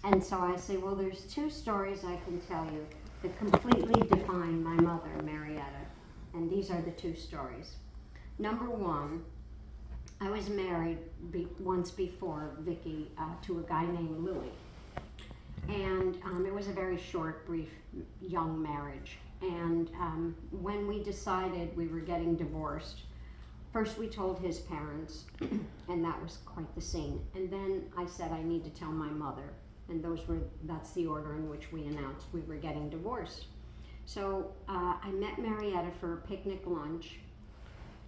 And so I say, well, there's two stories I can tell you that completely define my mother, Marietta. And these are the two stories. Number one, I was married once before Vicky to a guy named Louis. And it was a very short, brief, young marriage. And when we decided we were getting divorced, first we told his parents, and that was quite the scene. And then I said I need to tell my mother. And that's the order in which we announced we were getting divorced. So I met Marietta for a picnic lunch,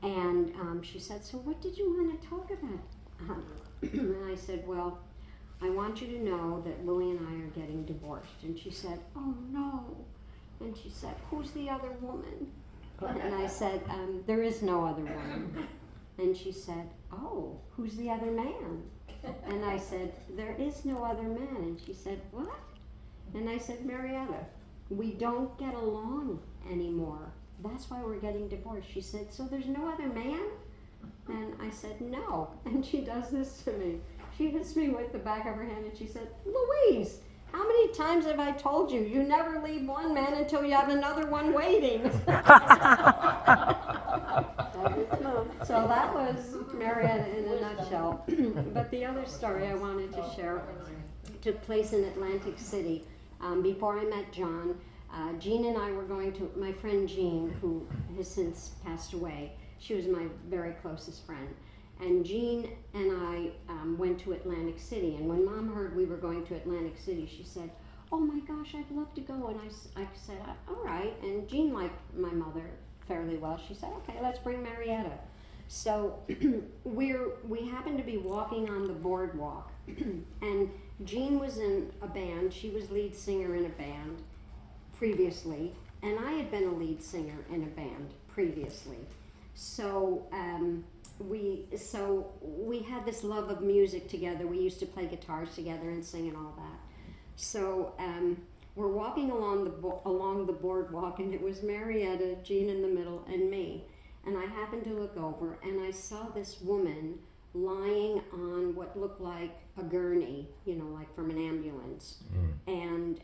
and she said, so what did you want to talk about? And I said, well, I want you to know that Louie and I are getting divorced. And she said, oh no. And she said, who's the other woman? And I said, there is no other woman. And she said, oh, who's the other man? And I said, there is no other man. And she said, what? And I said, Marietta, we don't get along anymore. That's why we're getting divorced. She said, so there's no other man? And I said, no. And she does this to me. She hits me with the back of her hand and she said, Louise, how many times have I told you, you never leave one man until you have another one waiting? So that was Marietta in a nutshell. But the other story I wanted to share took place in Atlantic City. Before I met John, Jean and I were going to, my friend Jean, who has since passed away, she was my very closest friend. And Jean and I went to Atlantic City. And when Mom heard we were going to Atlantic City, she said, oh my gosh, I'd love to go. And I said, all right. And Jean liked my mother fairly well. She said, okay, let's bring Marietta. So we happened to be walking on the boardwalk. And Jean was in a band. She was lead singer in a band previously. And I had been a lead singer in a band previously. So we had this love of music together. We used to play guitars together and sing and all that. So we're walking along the boardwalk, and it was Marietta, Jean in the middle, and me. And I happened to look over, and I saw this woman lying on what looked like a gurney, like from an ambulance, and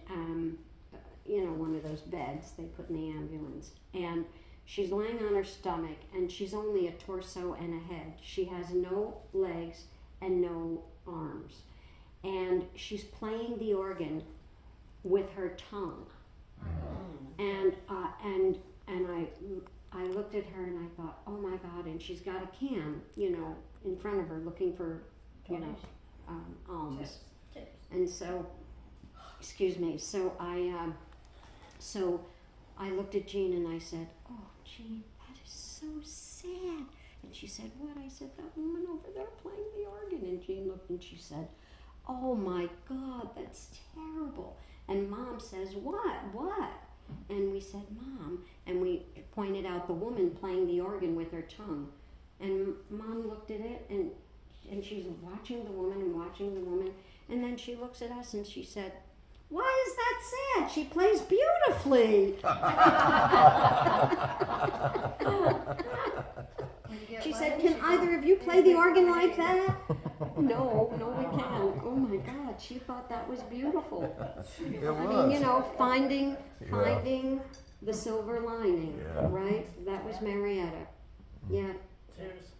one of those beds they put in the ambulance. And she's laying on her stomach, and she's only a torso and a head. She has no legs and no arms. And she's playing the organ with her tongue. And I looked at her and I thought, oh my God, and she's got a can, in front of her looking for, alms. Tips. And so, excuse me, so I looked at Jean and I said, oh, Jean, that is so sad. And she said, what? I said, that woman over there playing the organ. And Jean looked and she said, oh my God, that's terrible. And Mom says, what? And we said, Mom. And we pointed out the woman playing the organ with her tongue. And Mom looked at it and she's watching the woman and watching the woman. And then she looks at us and she said, why is that sad? She plays beautifully. She said, can either of you play the organ like that? No, we can't. Oh my God, she thought that was beautiful. I mean, finding the silver lining, right? That was Marietta. Yeah. Seriously.